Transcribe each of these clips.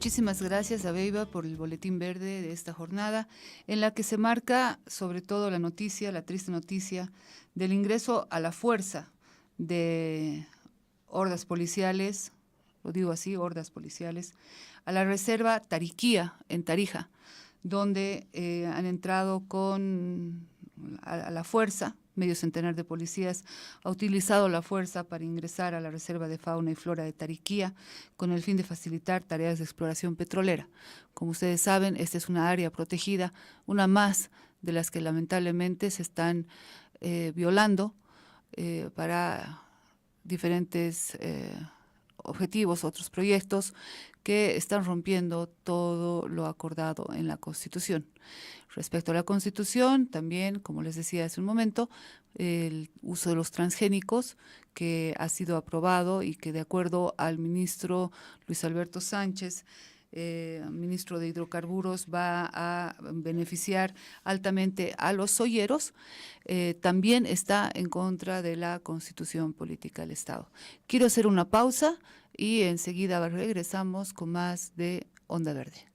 Muchísimas gracias a Beiba por el boletín verde de esta jornada, en la que se marca sobre todo la noticia, la triste noticia, del ingreso a la fuerza de hordas policiales, lo digo así, hordas policiales, a la reserva Tariquía, en Tarija, donde han entrado a la fuerza. Medio centenar de policías ha utilizado la fuerza para ingresar a la Reserva de Fauna y Flora de Tariquía con el fin de facilitar tareas de exploración petrolera. Como ustedes saben, esta es una área protegida, una más de las que lamentablemente se están violando para diferentes objetivos, otros proyectos que están rompiendo todo lo acordado en la Constitución. Respecto a la Constitución, también, como les decía hace un momento, el uso de los transgénicos que ha sido aprobado y que de acuerdo al ministro Luis Alberto Sánchez, ministro de Hidrocarburos, va a beneficiar altamente a los soyeros, también está en contra de la Constitución Política del Estado. Quiero hacer una pausa y enseguida regresamos con más de Onda Verde.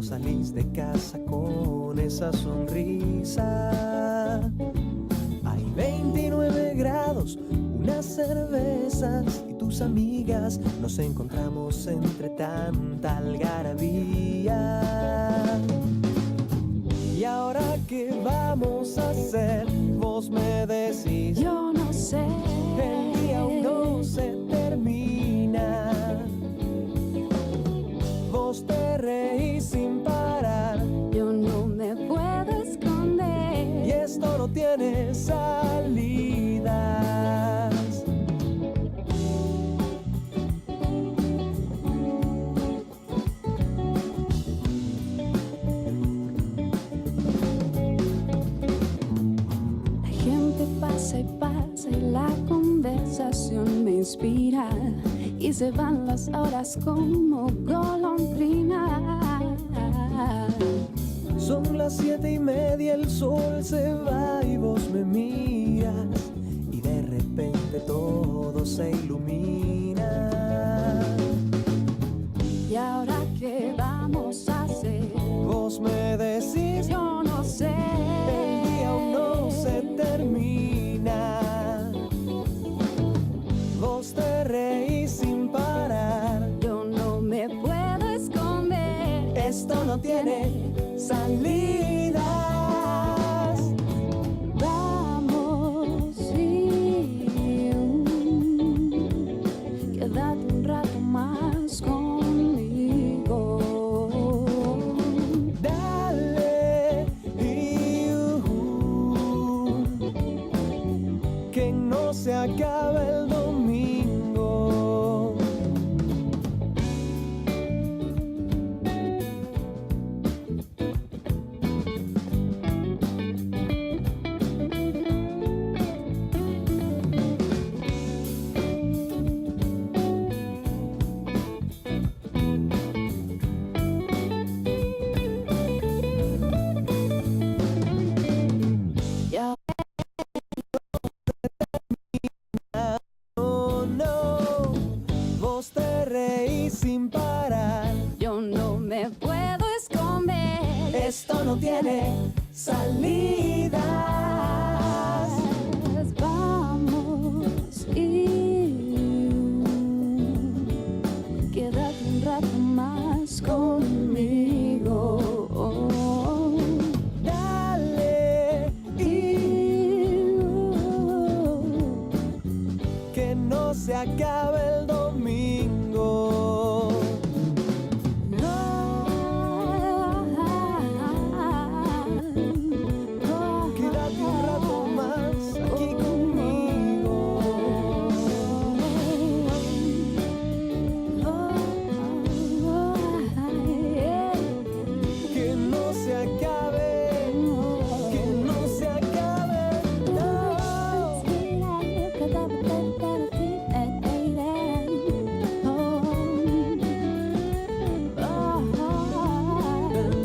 Salís de casa con esa sonrisa. Hay 29 grados, unas cervezas y tus amigas. Nos encontramos entre tanta algarabía. ¿Y ahora qué vamos a hacer? Vos me decís. Yo no sé. El día aún no se termina. Vos te reís sin parar. Yo no me puedo esconder. Y esto no tiene salidas. La gente pasa y pasa y la conversación me inspira. Y se van las horas como golondrina. Son las 7:30, el sol se va y vos me miras. Y de repente todo se ilumina. ¿Y ahora qué vamos a hacer? Vos me decís. Yo no sé. El día aún no se termina. Vos te reís sin parar. Yo no me puedo esconder. Esto no tiene salidas. Vamos, sí, quédate un rato más conmigo. Dale, que no se acabe el domingo. Ya. Oh no, vos te reís sin parar. Yo no me puedo esconder. Esto no tiene salidas. Vamos y quédate un rato más conmigo. Dale y que no se acabe el domingo. Quédate un rato más aquí conmigo. Que no se acabe, que no se acabe, no. La, la,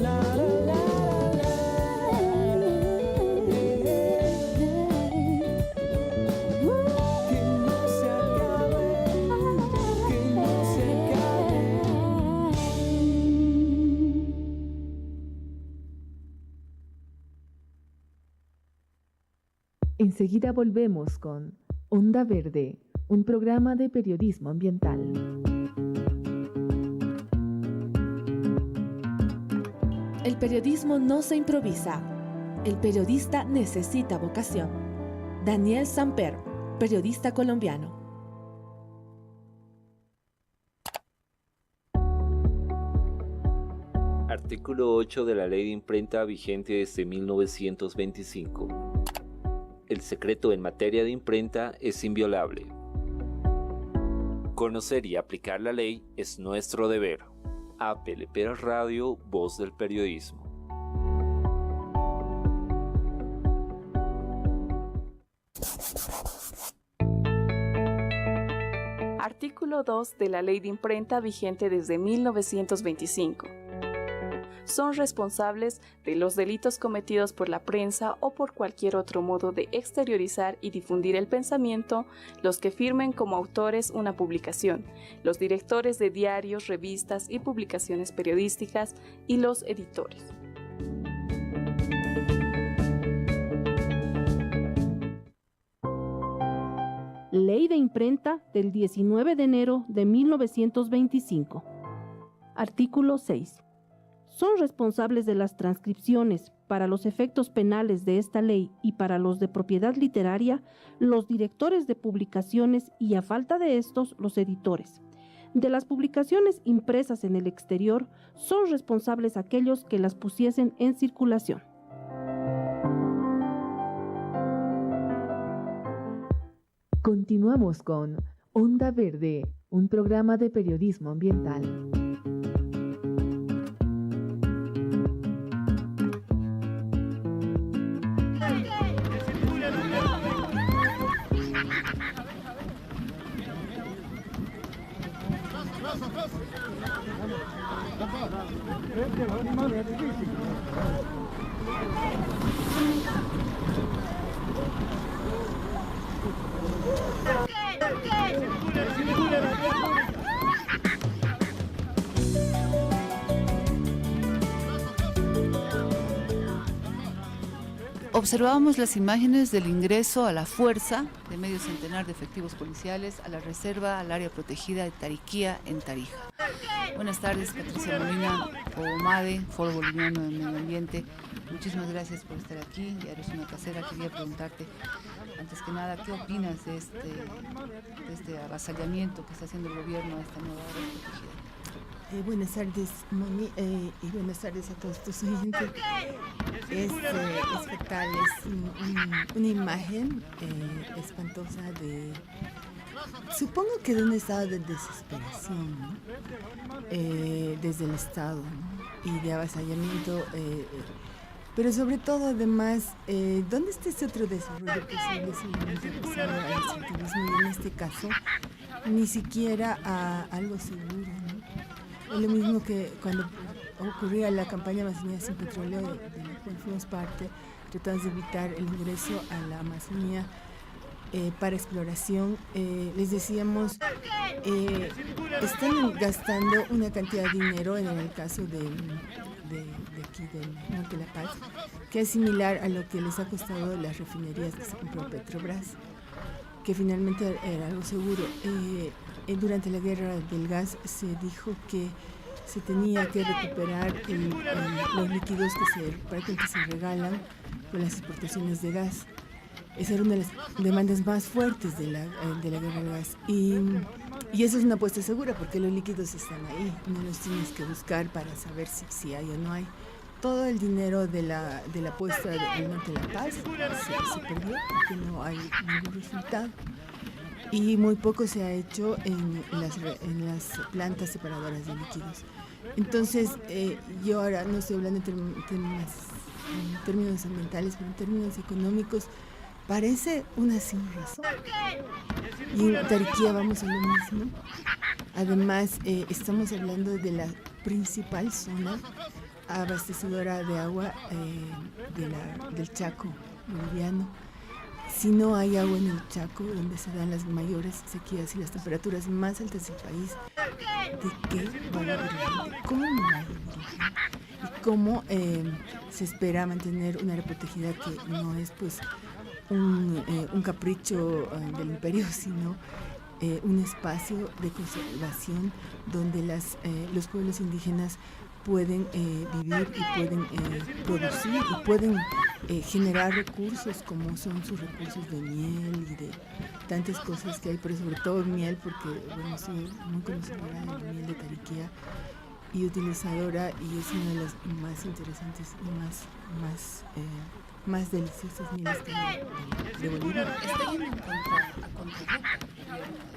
la, que no se acabe, que no se acabe. Enseguida volvemos con Onda Verde, un programa de periodismo ambiental. El periodismo no se improvisa. El periodista necesita vocación. Daniel Samper, periodista colombiano. Artículo 8 de la Ley de Imprenta vigente desde 1925. El secreto en materia de imprenta es inviolable. Conocer y aplicar la ley es nuestro deber. APLP Radio, Voz del Periodismo. Artículo 2 de la Ley de Imprenta vigente desde 1925. Son responsables de los delitos cometidos por la prensa o por cualquier otro modo de exteriorizar y difundir el pensamiento los que firmen como autores una publicación, los directores de diarios, revistas y publicaciones periodísticas y los editores. Ley de Imprenta del 19 de enero de 1925. Artículo 6. Son responsables de las transcripciones para los efectos penales de esta ley y para los de propiedad literaria, los directores de publicaciones y, a falta de estos, los editores. De las publicaciones impresas en el exterior, son responsables aquellos que las pusiesen en circulación. Continuamos con Onda Verde, un programa de periodismo ambiental. Observábamos las imágenes del ingreso a la fuerza de medio centenar de efectivos policiales a la reserva al área protegida de Tariquía en Tarija. Buenas tardes, Patricia Molina, OMADE, Foro Boliviano de Medio Ambiente. Muchísimas gracias por estar aquí. Ya eres una casera. Quería preguntarte, antes que nada, ¿qué opinas de este avasallamiento que está haciendo el gobierno a esta nueva área protegida? Buenas tardes, Moni, y buenas tardes a todos tus oyentes. Es fatal, es una imagen espantosa de, supongo que de un estado de desesperación, ¿no? Desde el Estado, ¿no? Y de avasallamiento, pero sobre todo además, ¿dónde está este otro desarrollo posible solamente pasado al extractivismo y en este caso ni siquiera a algo seguro, ¿no? Es lo mismo que cuando ocurría la campaña Amazonía sin petróleo, de la cual fuimos parte, tratamos de evitar el ingreso a la Amazonía para exploración. Les decíamos, están gastando una cantidad de dinero en el caso de aquí del norte de La Paz, que es similar a lo que les ha costado las refinerías que se compró Petrobras, que finalmente era algo seguro. Durante la guerra del gas se dijo que se tenía que recuperar los líquidos que prácticamente se regalan con las exportaciones de gas. Esa era una de las demandas más fuertes de la guerra del gas. Y eso es una apuesta segura porque los líquidos están ahí, no los tienes que buscar para saber si hay o no hay. Todo el dinero de la apuesta del norte de La Paz se perdió porque no hay ningún resultado. Y muy poco se ha hecho en las plantas separadoras de líquidos. Entonces, yo ahora no estoy hablando en términos ambientales, pero en términos económicos, parece una sin razón. Y en Tariquía vamos a lo mismo. Además, estamos hablando de la principal zona abastecedora de agua del Chaco boliviano. Si no hay agua en el Chaco, donde se dan las mayores sequías y las temperaturas más altas del país, ¿de qué va a vivir la gente? ¿Cómo va a vivir la gente? ¿Y cómo se espera mantener una área protegida que no es pues un capricho del imperio, sino un espacio de conservación donde los pueblos indígenas pueden vivir y pueden producir y pueden generar recursos como son sus recursos de miel y de tantas cosas que hay, pero sobre todo miel, porque bueno, soy muy conocedora de la miel de Tariquía y utilizadora, y es una de las más interesantes y más deliciosas mieles que hay de Bolivia. Está yendo a contrarruta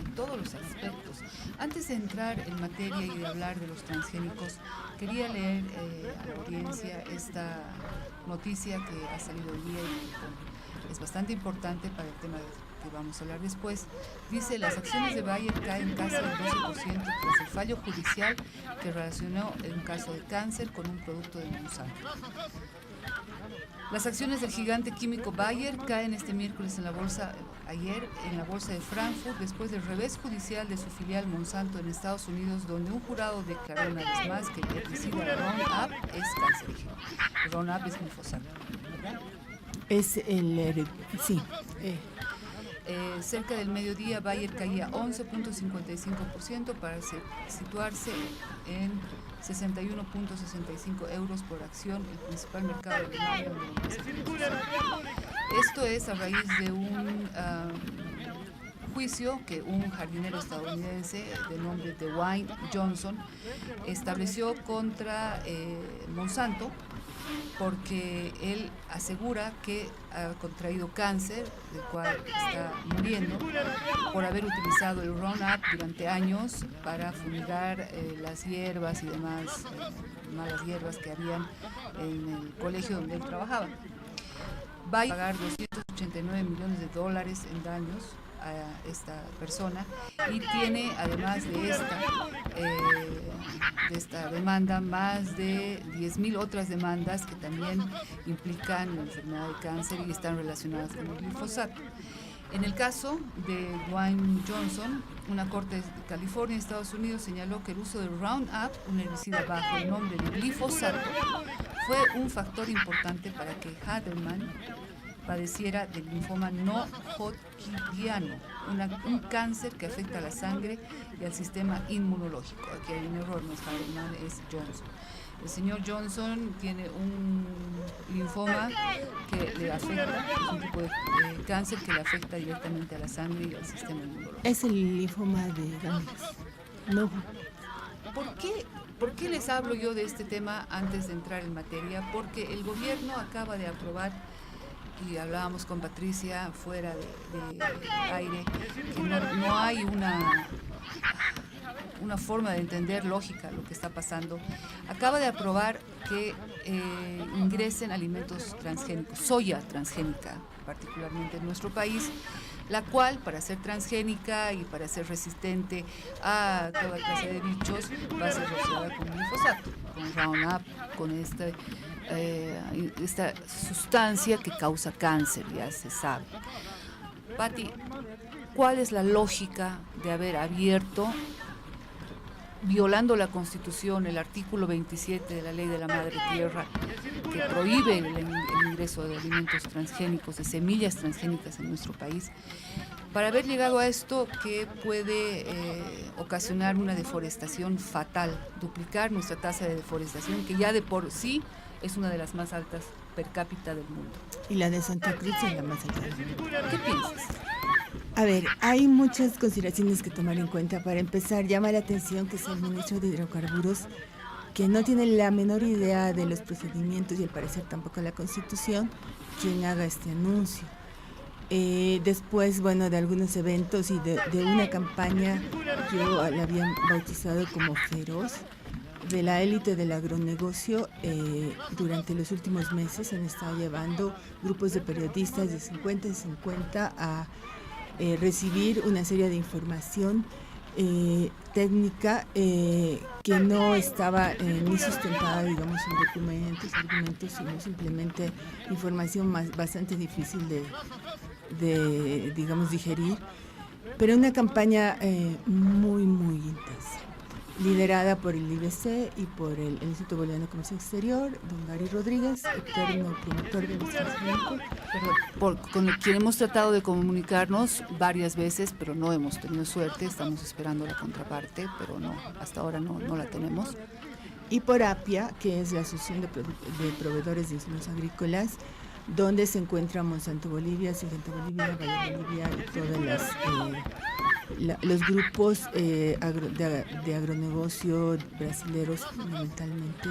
en todos los aspectos. Antes de entrar en materia y de hablar de los transgénicos, quería leer a la audiencia esta noticia que ha salido hoy día y que es bastante importante para el tema que vamos a hablar después. Dice: las acciones de Bayer caen casi el 12% tras el fallo judicial que relacionó un caso de cáncer con un producto de Monsanto. Las acciones del gigante químico Bayer caen este miércoles ayer en la bolsa de Frankfurt después del revés judicial de su filial Monsanto en Estados Unidos, donde un jurado declaró una vez más que el herbicida Roundup es cancerígeno. Roundup es glifosato, ¿verdad? Es sí. Cerca del mediodía, Bayer caía 11.55% para situarse en 61.65 euros por acción, el principal mercado de Alemania donde la empresa financiera. Esto es a raíz de un juicio que un jardinero estadounidense de nombre Dwayne Johnson estableció contra Monsanto, porque él asegura que ha contraído cáncer, del cual está muriendo, por haber utilizado el Roundup durante años para fumigar las hierbas y demás malas hierbas que habían en el colegio donde él trabajaba. Va a pagar $289 millones en daños a esta persona, y tiene, además de esta demanda, más de 10.000 otras demandas que también implican la enfermedad de cáncer y están relacionadas con el glifosato. En el caso de Dwayne Johnson, una corte de California, Estados Unidos, señaló que el uso de Roundup, un herbicida bajo el nombre de glifosato, fue un factor importante para que Haderman padeciera del linfoma no hodgkiniano, un cáncer que afecta a la sangre y al sistema inmunológico. Aquí hay un error, no es Haderman, es Johnson. El señor Johnson tiene un linfoma que le afecta, es un tipo de cáncer que le afecta directamente a la sangre y al sistema inmunológico. Es el linfoma de ganglios. No. ¿Por qué les hablo yo de este tema antes de entrar en materia? Porque el gobierno acaba de aprobar, y hablábamos con Patricia fuera de aire, que no hay una forma de entender lógica lo que está pasando. Acaba de aprobar que ingresen alimentos transgénicos, soya transgénica particularmente en nuestro país, la cual, para ser transgénica y para ser resistente a toda clase de bichos, va a ser rociada con glifosato, con Roundup, con esta sustancia que causa cáncer, ya se sabe. Pati, ¿cuál es la lógica de haber abierto violando la Constitución, el artículo 27 de la Ley de la Madre Tierra, que prohíbe el ingreso de alimentos transgénicos, de semillas transgénicas en nuestro país. Para haber llegado a esto, que puede ocasionar una deforestación fatal, duplicar nuestra tasa de deforestación, que ya de por sí es una de las más altas per cápita del mundo. Y la de Santa Cruz es la más alta del mundo. ¿Qué piensas? A ver, hay muchas consideraciones que tomar en cuenta. Para empezar, llama la atención que sea el ministro de Hidrocarburos, que no tiene la menor idea de los procedimientos y al parecer tampoco la Constitución, quien haga este anuncio. Después, bueno, de algunos eventos y de una campaña, yo la había bautizado como feroz, de la élite del agronegocio. Durante los últimos meses han estado llevando grupos de periodistas de 50 en 50 a recibir una serie de información técnica que no estaba ni sustentada, digamos, en argumentos, sino simplemente información bastante difícil de, digamos, digerir, pero una campaña muy, muy intensa, liderada por el IBC y por el Instituto Boliviano de Comercio Exterior, don Gary Rodríguez, eterno promotor de los transgénicos. Con quien hemos tratado de comunicarnos varias veces, pero no hemos tenido suerte. Estamos esperando la contraparte, pero no, hasta ahora no la tenemos. Y por APIA, que es la Asociación de Proveedores de Insumos Agrícolas, donde se encuentra Monsanto Bolivia, Syngenta Bolivia, Bayer Bolivia y todos los grupos de agronegocio brasileros fundamentalmente,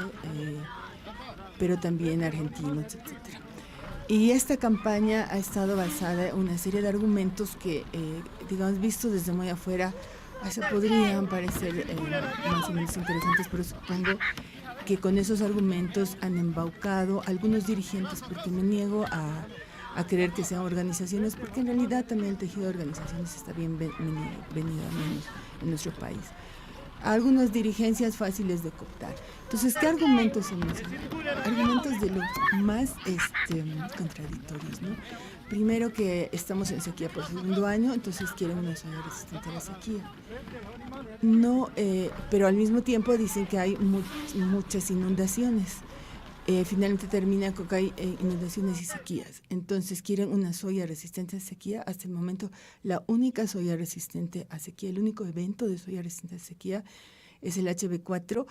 pero también argentinos, etcétera. Y esta campaña ha estado basada en una serie de argumentos que, digamos, vistos desde muy afuera, hasta podrían parecer más o menos interesantes, pero supongo que con esos argumentos han embaucado algunos dirigentes, porque me niego a creer que sean organizaciones, porque en realidad también el tejido de organizaciones está bien venido en nuestro país. Algunas dirigencias fáciles de cooptar. Entonces, ¿qué argumentos son esos? Argumentos de los más contradictorios, ¿no? Primero, que estamos en sequía por segundo año, entonces quieren una soya resistente a la sequía. No, pero al mismo tiempo dicen que hay muchas inundaciones. Finalmente termina con que hay inundaciones y sequías. Entonces quieren una soya resistente a sequía. Hasta el momento, la única soya resistente a sequía, el único evento de soya resistente a sequía es el HB4,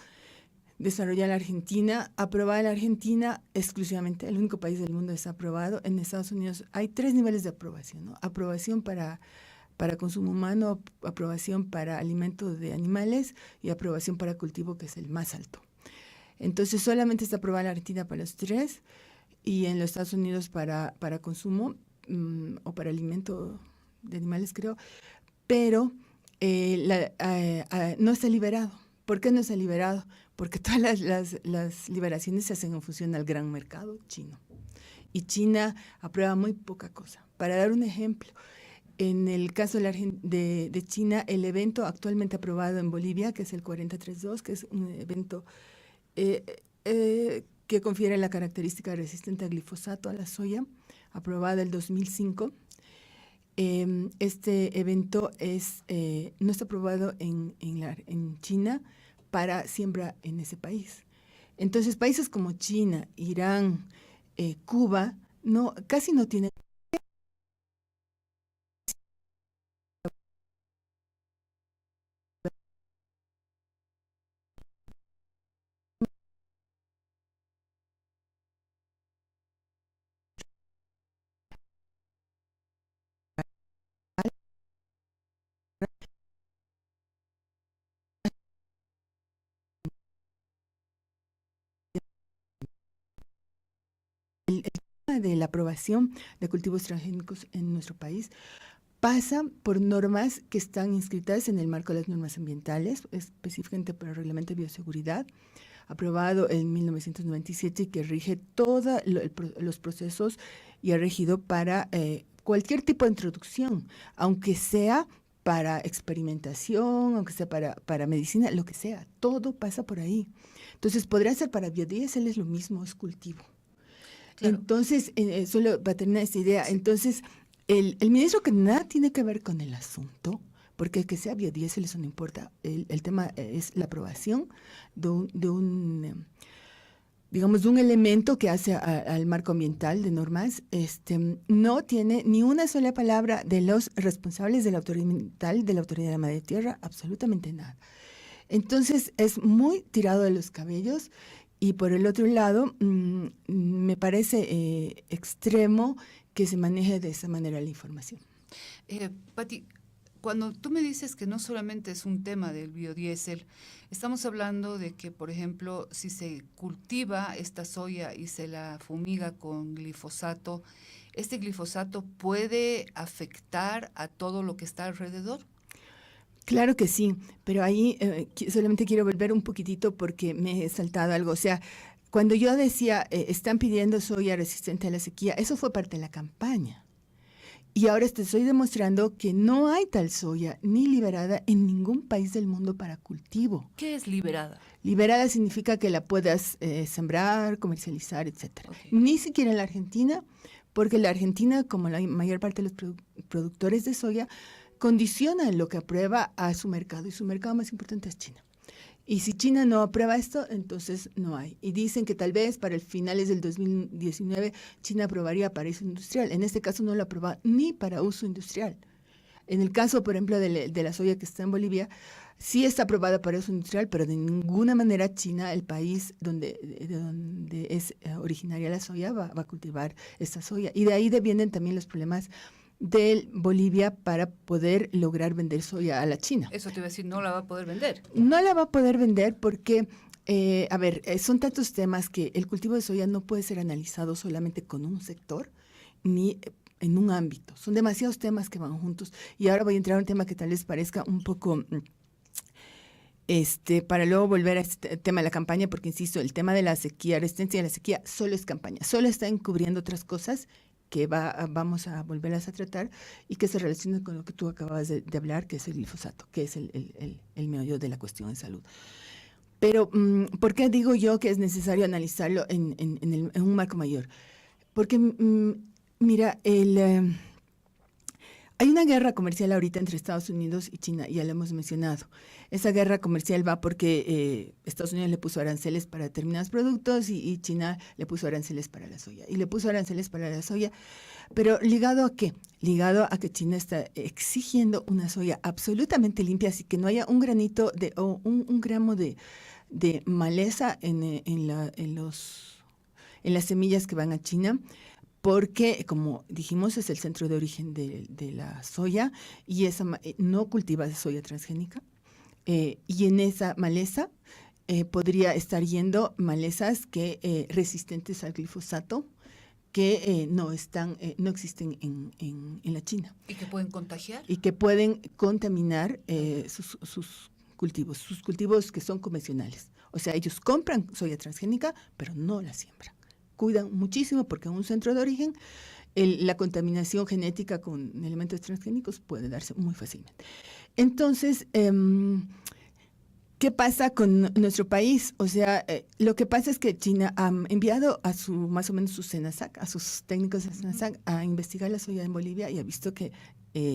desarrollada en la Argentina, aprobada en la Argentina exclusivamente. El único país del mundo está aprobado. En Estados Unidos hay 3 niveles de aprobación, ¿no? Aprobación para consumo humano, aprobación para alimento de animales y aprobación para cultivo, que es el más alto. Entonces, solamente está aprobada en la Argentina para los 3 y en los Estados Unidos para consumo o para alimento de animales, creo, pero no está liberado. ¿Por qué no está liberado? Porque todas las liberaciones se hacen en función al gran mercado chino. Y China aprueba muy poca cosa. Para dar un ejemplo, en el caso de China, el evento actualmente aprobado en Bolivia, que es el 4032, que es un evento que confiere la característica resistente a glifosato a la soya, aprobada en 2005. Este evento no está aprobado en China para siembra en ese país. Entonces, países como China, Irán, Cuba, casi no tienen el tema de la aprobación de cultivos transgénicos en nuestro país pasa por normas que están inscritas en el marco de las normas ambientales, específicamente por el Reglamento de Bioseguridad, aprobado en 1997 y que rige todos los procesos y ha regido para cualquier tipo de introducción, aunque sea para experimentación, aunque sea para medicina, lo que sea, todo pasa por ahí. Entonces, podría ser para biodiesel, es lo mismo, es cultivo. Claro. Entonces, solo para terminar esta idea, entonces, el ministro, que nada tiene que ver con el asunto, porque que sea biodiesel eso no importa. El tema es la aprobación de digamos, de un elemento que hace al marco ambiental de normas. No tiene ni una sola palabra de los responsables de la autoridad ambiental, de la autoridad de la madre tierra, absolutamente nada. Entonces es muy tirado de los cabellos. Y por el otro lado, me parece extremo que se maneje de esa manera la información. Pati, cuando tú me dices que no solamente es un tema del biodiesel, estamos hablando de que, por ejemplo, si se cultiva esta soya y se la fumiga con glifosato, ¿este glifosato puede afectar a todo lo que está alrededor? Claro que sí, pero ahí solamente quiero volver un poquitito porque me he saltado algo. O sea, cuando yo decía, están pidiendo soya resistente a la sequía, eso fue parte de la campaña. Y ahora te estoy demostrando que no hay tal soya ni liberada en ningún país del mundo para cultivo. ¿Qué es liberada? Liberada significa que la puedas sembrar, comercializar, etcétera. Okay. Ni siquiera en la Argentina, porque la Argentina, como la mayor parte de los productores de soya, condiciona lo que aprueba a su mercado, y su mercado más importante es China. Y si China no aprueba esto, entonces no hay. Y dicen que tal vez para el finales del 2019 China aprobaría para uso industrial. En este caso no lo aprueba ni para uso industrial. En el caso, por ejemplo, de la soya que está en Bolivia, sí está aprobada para uso industrial, pero de ninguna manera China, el país de donde es originaria la soya, va a cultivar esta soya. Y de ahí vienen también los problemas de Bolivia para poder lograr vender soya a la China. Eso te iba a decir, no la va a poder vender. No la va a poder vender porque, son tantos temas que el cultivo de soya no puede ser analizado solamente con un sector ni en un ámbito. Son demasiados temas que van juntos. Y ahora voy a entrar a un tema que tal vez parezca un poco... para luego volver a este tema de la campaña, porque insisto, el tema de la sequía, resistencia a la sequía, solo es campaña, solo está encubriendo otras cosas que vamos a volverlas a tratar y que se relacionan con lo que tú acabas de hablar, que es el glifosato, que es el meollo de la cuestión de salud. Pero, ¿por qué digo yo que es necesario analizarlo en un marco mayor? Porque, mira, hay una guerra comercial ahorita entre Estados Unidos y China, ya lo hemos mencionado. Esa guerra comercial va porque Estados Unidos le puso aranceles para determinados productos y China le puso aranceles para la soya. Y le puso aranceles para la soya, pero ¿ligado a qué? Ligado a que China está exigiendo una soya absolutamente limpia, así que no haya un granito o un gramo de maleza en las semillas que van a China, porque, como dijimos, es el centro de origen de la soya y no cultiva soya transgénica. Y en esa maleza podría estar yendo malezas resistentes al glifosato que no existen en la China. ¿Y que pueden contagiar? Y que pueden contaminar sus cultivos que son convencionales. O sea, ellos compran soya transgénica, pero no la siembran. Cuidan muchísimo porque en un centro de origen la contaminación genética con elementos transgénicos puede darse muy fácilmente. Entonces, ¿qué pasa con nuestro país? O sea, lo que pasa es que China ha enviado más o menos su SENASAC, a sus técnicos de SENASAC, a investigar la soya en Bolivia y ha visto que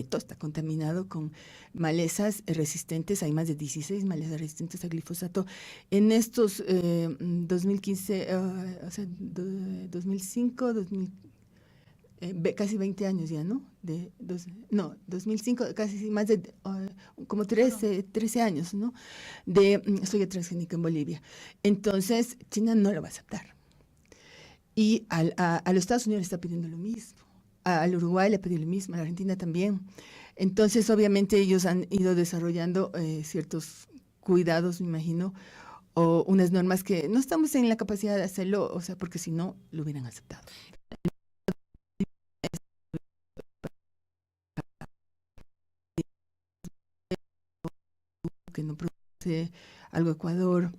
todo está contaminado con malezas resistentes. Hay más de 16 malezas resistentes a glifosato. En estos 2015, 2005, casi 20 años ya, ¿no? 2005, casi más de como 13 años, ¿no? De soya transgénica en Bolivia. Entonces, China no lo va a aceptar. Y a los Estados Unidos le está pidiendo lo mismo. Al Uruguay le pidió lo mismo, a la Argentina también. Entonces, obviamente, ellos han ido desarrollando ciertos cuidados, me imagino, o unas normas que no estamos en la capacidad de hacerlo, o sea, porque si no, lo hubieran aceptado. Que no produce algo Ecuador.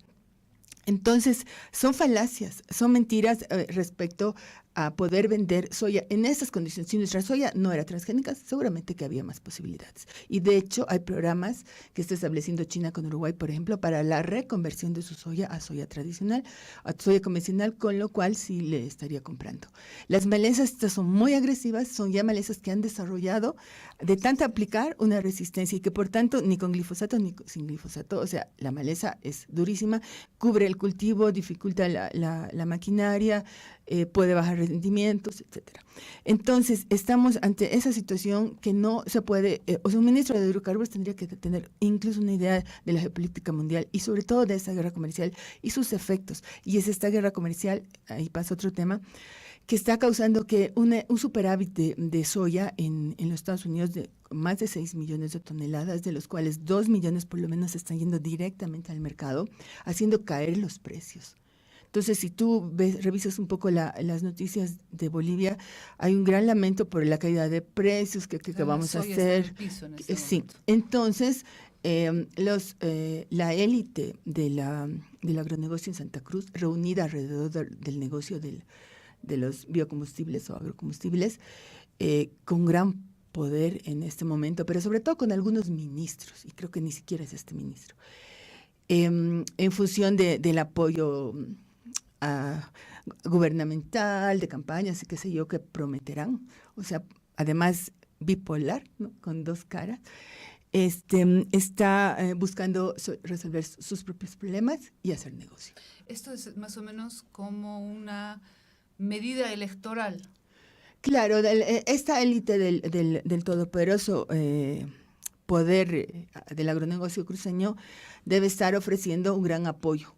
Entonces, son falacias, son mentiras respecto a poder vender soya en estas condiciones. Si nuestra soya no era transgénica, seguramente que había más posibilidades. Y de hecho hay programas que está estableciendo China con Uruguay, por ejemplo, para la reconversión de su soya a soya tradicional, a soya convencional, con lo cual sí le estaría comprando. Las malezas estas son muy agresivas, son ya malezas que han desarrollado de tanto aplicar una resistencia y que por tanto ni con glifosato ni sin glifosato, o sea, la maleza es durísima, cubre el cultivo, dificulta la maquinaria, puede bajar rendimientos, etcétera. Entonces, estamos ante esa situación que no se puede, o sea, un ministro de hidrocarburos tendría que tener incluso una idea de la geopolítica mundial y sobre todo de esta guerra comercial y sus efectos. Y es esta guerra comercial, ahí pasa otro tema, que está causando que un superávit de soya en los Estados Unidos de más de 6 millones de toneladas, de los cuales 2 millones por lo menos están yendo directamente al mercado, haciendo caer los precios. Entonces, si tú revisas un poco las noticias de Bolivia, hay un gran lamento por la caída de precios que vamos a hacer. Sí, entonces, la élite del agronegocio en Santa Cruz, reunida alrededor del negocio de los biocombustibles o agrocombustibles, con gran poder en este momento, pero sobre todo con algunos ministros, y creo que ni siquiera es este ministro, en función del apoyo gubernamental, de campañas y qué sé yo, que prometerán, o sea, además bipolar, ¿no? Con dos caras, está buscando resolver sus propios problemas y hacer negocio. Esto es más o menos como una medida electoral. Claro, esta élite del todopoderoso poder del agronegocio cruceño debe estar ofreciendo un gran apoyo,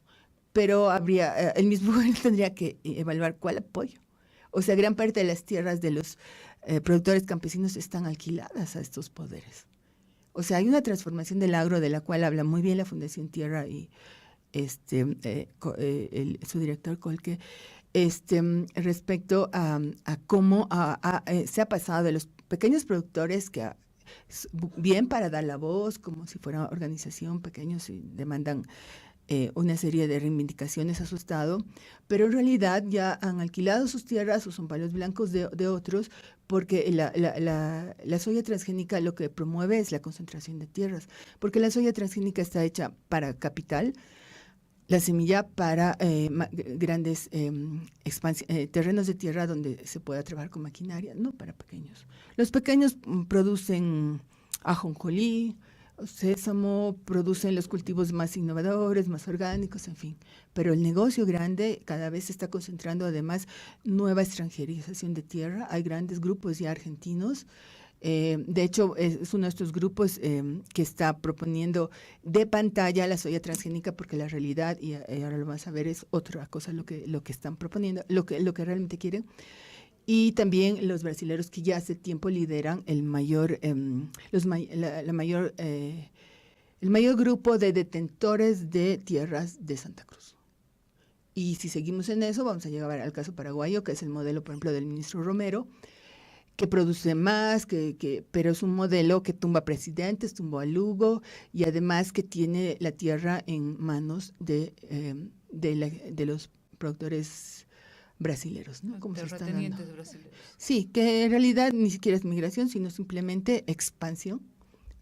pero el mismo gobierno tendría que evaluar cuál apoyo. O sea, gran parte de las tierras de los productores campesinos están alquiladas a estos poderes. O sea, hay una transformación del agro de la cual habla muy bien la Fundación Tierra y su director Colque, respecto a cómo se ha pasado de los pequeños productores que bien para dar la voz, como si fuera una organización pequeños y demandan una serie de reivindicaciones a su Estado, pero en realidad ya han alquilado sus tierras o son palos blancos de otros, porque la soya transgénica lo que promueve es la concentración de tierras, porque la soya transgénica está hecha para capital, la semilla para grandes terrenos de tierra donde se pueda trabajar con maquinaria, no para pequeños. Los pequeños producen ajonjolí, sésamo, producen los cultivos más innovadores, más orgánicos, en fin. Pero el negocio grande cada vez se está concentrando, además, nueva extranjerización de tierra. Hay grandes grupos ya argentinos. De hecho, es uno de estos grupos que está proponiendo de pantalla la soya transgénica, porque la realidad, y ahora lo vamos a ver, es otra cosa lo que están proponiendo, lo que realmente quieren. Y también los brasileños que ya hace tiempo lideran el mayor grupo de detentores de tierras de Santa Cruz. Y si seguimos en eso, vamos a llegar al caso paraguayo, que es el modelo, por ejemplo, del ministro Romero, que produce más, pero es un modelo que tumba presidentes, tumbó a Lugo, y además que tiene la tierra en manos de los productores brasileros, ¿no? Como se está dando. Brasileños. Sí, que en realidad ni siquiera es migración, sino simplemente expansión.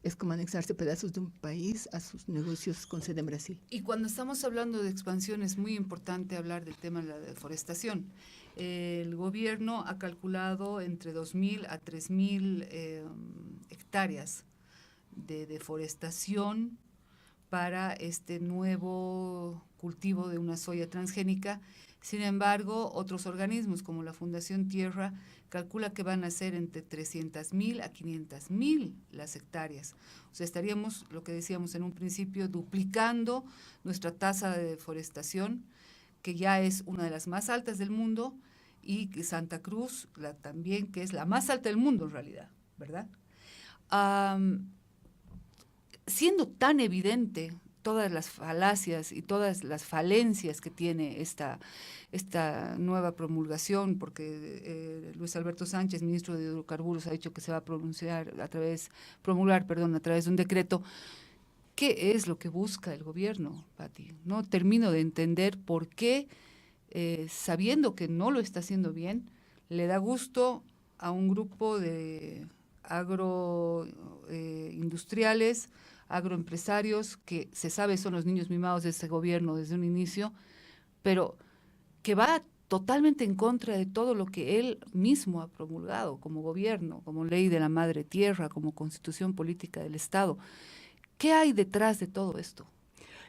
Es como anexarse pedazos de un país a sus negocios con sede en Brasil. Y cuando estamos hablando de expansión es muy importante hablar del tema de la deforestación. El gobierno ha calculado entre 2.000 a 3.000 hectáreas de deforestación para este nuevo cultivo de una soya transgénica. Sin embargo, otros organismos como la Fundación Tierra calcula que van a ser entre 300.000 a 500.000 las hectáreas. O sea, estaríamos, lo que decíamos en un principio, duplicando nuestra tasa de deforestación, que ya es una de las más altas del mundo, y Santa Cruz también, que es la más alta del mundo en realidad, ¿verdad? Siendo tan evidente todas las falacias y todas las falencias que tiene esta nueva promulgación, porque Luis Alberto Sánchez, ministro de Hidrocarburos, ha dicho que se va a promulgar a través de un decreto. ¿Qué es lo que busca el gobierno, Pati? No termino de entender por qué, sabiendo que no lo está haciendo bien, le da gusto a un grupo de agroindustriales, agroempresarios, que se sabe son los niños mimados de este gobierno desde un inicio, pero que va totalmente en contra de todo lo que él mismo ha promulgado como gobierno, como ley de la madre tierra, como constitución política del Estado. ¿Qué hay detrás de todo esto?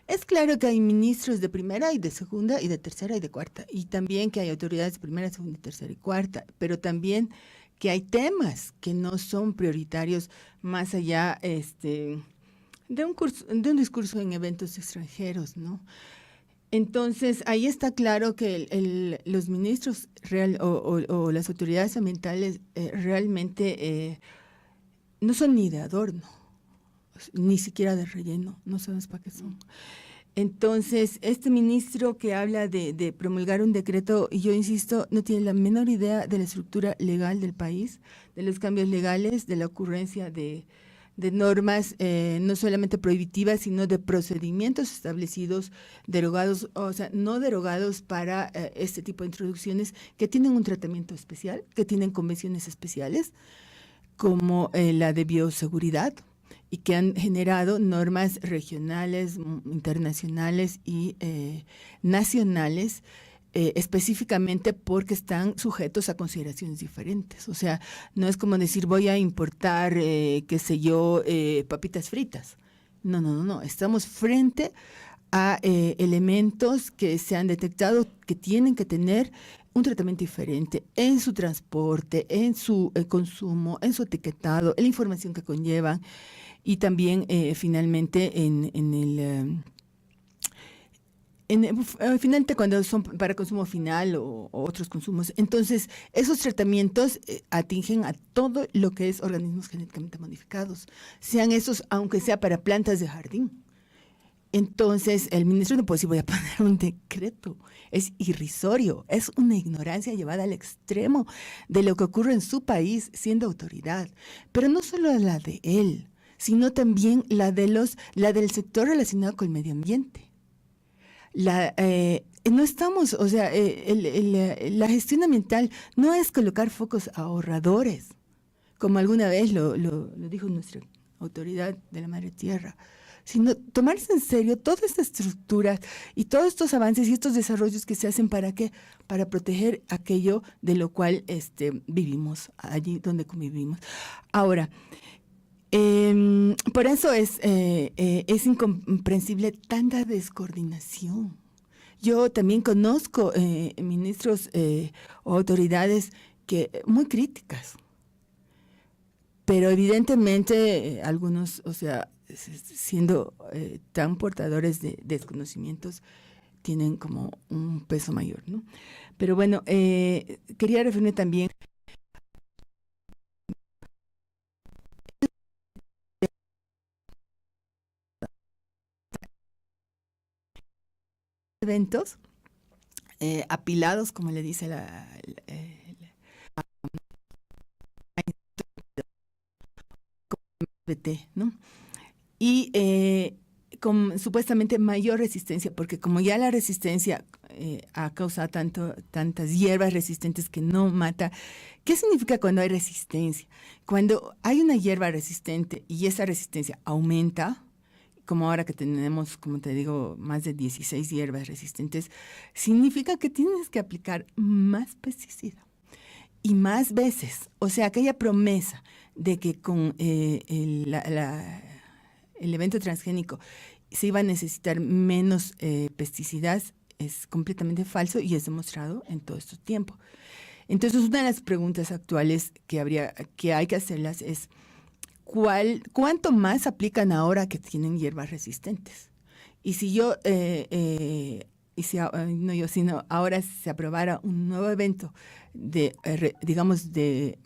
Es claro que hay ministros de primera y de segunda y de tercera y de cuarta, y también que hay autoridades de primera, segunda, tercera y cuarta, pero también que hay temas que no son prioritarios más allá de un discurso en eventos extranjeros, ¿no? Entonces, ahí está claro que los ministros o las autoridades ambientales realmente no son ni de adorno, ni siquiera de relleno, no sabemos para qué son. Entonces, este ministro que habla de promulgar un decreto, y yo insisto, no tiene la menor idea de la estructura legal del país, de los cambios legales, de la ocurrencia de normas no solamente prohibitivas, sino de procedimientos establecidos, derogados, o sea, no derogados para este tipo de introducciones que tienen un tratamiento especial, que tienen convenciones especiales, como la de bioseguridad, y que han generado normas regionales, internacionales y nacionales, específicamente porque están sujetos a consideraciones diferentes. O sea, no es como decir voy a importar, qué sé yo, papitas fritas. No, no, no, no. Estamos frente a elementos que se han detectado que tienen que tener un tratamiento diferente en su transporte, en su consumo, en su etiquetado, en la información que conllevan, y también finalmente finalmente cuando son para consumo final o otros consumos. Entonces, esos tratamientos atingen a todo lo que es organismos genéticamente modificados, sean esos, aunque sea para plantas de jardín. Entonces, el ministro no puede decir voy a poner un decreto. Es irrisorio, es una ignorancia llevada al extremo de lo que ocurre en su país siendo autoridad. Pero no solo la de él, sino también la del sector relacionado con el medio ambiente. No estamos, o sea, la gestión ambiental no es colocar focos ahorradores, como alguna vez lo dijo nuestra autoridad de la Madre Tierra, sino tomarse en serio todas estas estructuras y todos estos avances y estos desarrollos que se hacen ¿para qué? Para proteger aquello de lo cual vivimos, allí donde convivimos. Ahora, por eso es incomprensible tanta descoordinación. Yo también conozco ministros o autoridades muy críticas, pero evidentemente algunos, o sea, siendo tan portadores de desconocimientos, tienen como un peso mayor, ¿no? Pero bueno, quería referirme también eventos apilados, como le dice ¿no? Y con supuestamente mayor resistencia, porque como ya la resistencia ha causado tantas hierbas resistentes que no mata. ¿Qué significa cuando hay resistencia? Cuando hay una hierba resistente y esa resistencia aumenta, como ahora que tenemos, como te digo, más de 16 hierbas resistentes, significa que tienes que aplicar más pesticida y más veces. O sea, aquella promesa de que con el evento transgénico se iba a necesitar menos pesticidas es completamente falso y es demostrado en todo este tiempo. Entonces, una de las preguntas actuales que hay que hacerlas es ¿cuánto más aplican ahora que tienen hierbas resistentes? Y si sino ahora se aprobara un nuevo evento digamos, de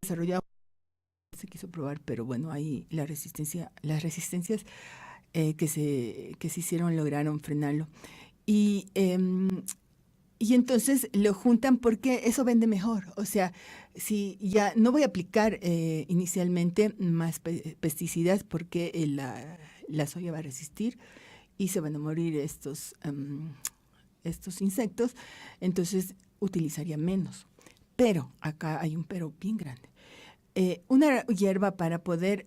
desarrollado, se quiso probar, pero bueno, ahí las resistencias que se hicieron lograron frenarlo. Y entonces lo juntan porque eso vende mejor. O sea, si ya no voy a aplicar inicialmente más pesticidas porque la soya va a resistir y se van a morir estos insectos, entonces utilizaría menos. Pero acá hay un pero bien grande. Una hierba para poder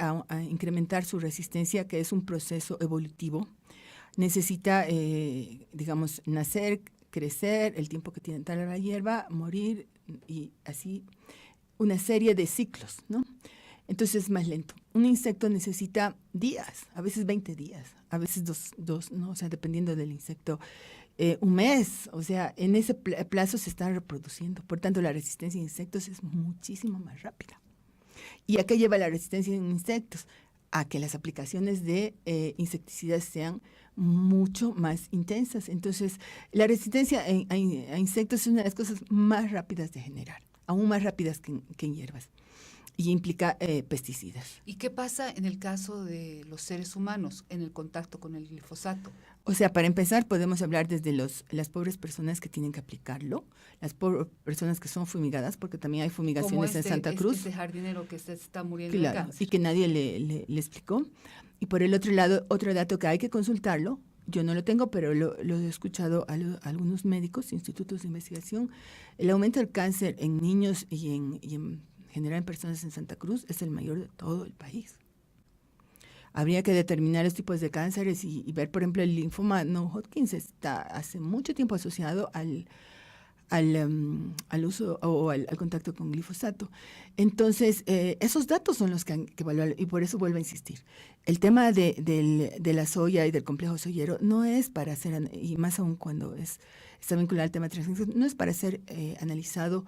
incrementar su resistencia, que es un proceso evolutivo, necesita, digamos, nacer, crecer, el tiempo que tiene tal la hierba, morir y así una serie de ciclos, ¿no? Entonces es más lento. Un insecto necesita días, a veces 20 días, a veces dos, ¿no? O sea, dependiendo del insecto, un mes, o sea, en ese plazo se está reproduciendo. Por tanto, la resistencia de insectos es muchísimo más rápida. ¿Y a qué lleva la resistencia en insectos? A que las aplicaciones de insecticidas sean mucho más intensas. Entonces, la resistencia a insectos es una de las cosas más rápidas de generar, aún más rápidas que en hierbas, y implica pesticidas. ¿Y qué pasa en el caso de los seres humanos en el contacto con el glifosato? O sea, para empezar, podemos hablar desde las pobres personas que tienen que aplicarlo, las pobres personas que son fumigadas, porque también hay fumigaciones en Santa Cruz. Este jardinero que se está muriendo Claro, de cáncer. y que nadie le explicó. Y por el otro lado, otro dato que hay que consultarlo, yo no lo tengo, pero lo he escuchado a algunos médicos, institutos de investigación, el aumento del cáncer en niños y en general en personas en Santa Cruz es el mayor de todo el país. Habría que determinar los tipos de cánceres y ver, por ejemplo, el linfoma no Hodgkin está hace mucho tiempo asociado al uso o al contacto con glifosato. Entonces, esos datos son los que hay que evaluar y por eso vuelvo a insistir. El tema de la soya y del complejo soyero no es para ser, y más aún cuando está vinculado al tema de transgénico, no es para ser analizado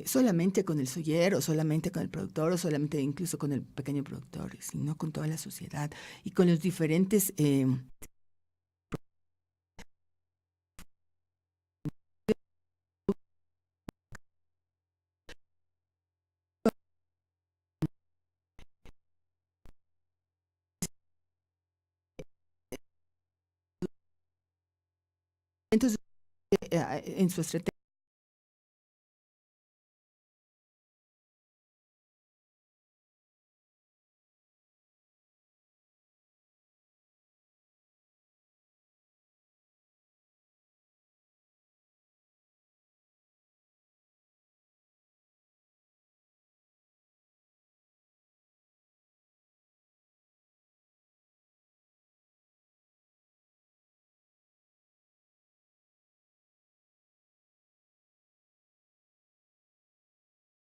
solamente con el soyero, solamente con el productor o solamente incluso con el pequeño productor, sino con toda la sociedad y con los diferentes en su estrategia